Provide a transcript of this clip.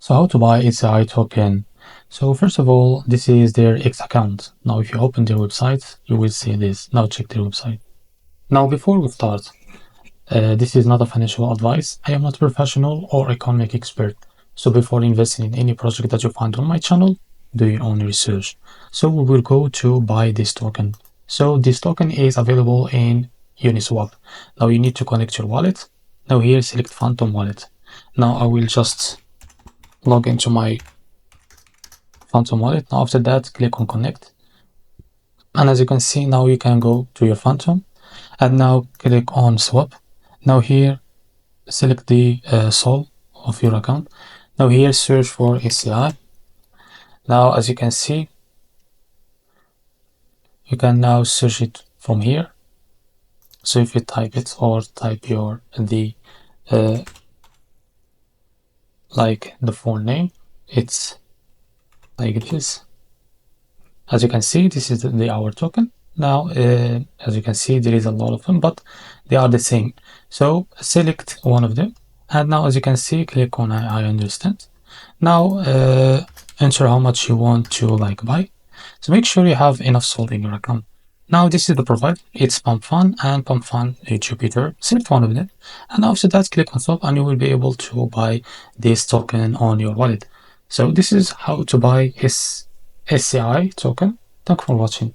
So how to buy SCI token? So first of all, this is their X account. Now if you open their website, you will see this. Now check their website. Now before we start, this is not a financial advice. I am not a professional or economic expert. So before investing in any project that you find on my channel, do your own research. So we will go to buy this token. So this token is available in Uniswap. Now you need to connect your wallet. Now here select Phantom Wallet. Now I will just log into my Phantom wallet. Now after that, click on connect. And as you can see, now you can go to your Phantom and now click on swap. Now here, select the sol of your account. Now here, search for SCI. Now, as you can see, you can now search it from here. So if you type it or type like the full name, it's like this. As you can see, this is our token. Now, as you can see, there is a lot of them, but they are the same. So select one of them. And now, as you can see, click on I understand. Now, enter how much you want to buy. So make sure you have enough SOL in your account. Now, this is the profile. It's Pump Fun and Pump Fun Jupiter. Select one of them. And after that, click on swap and you will be able to buy this token on your wallet. So this is how to buy his SCI token. Thanks for watching.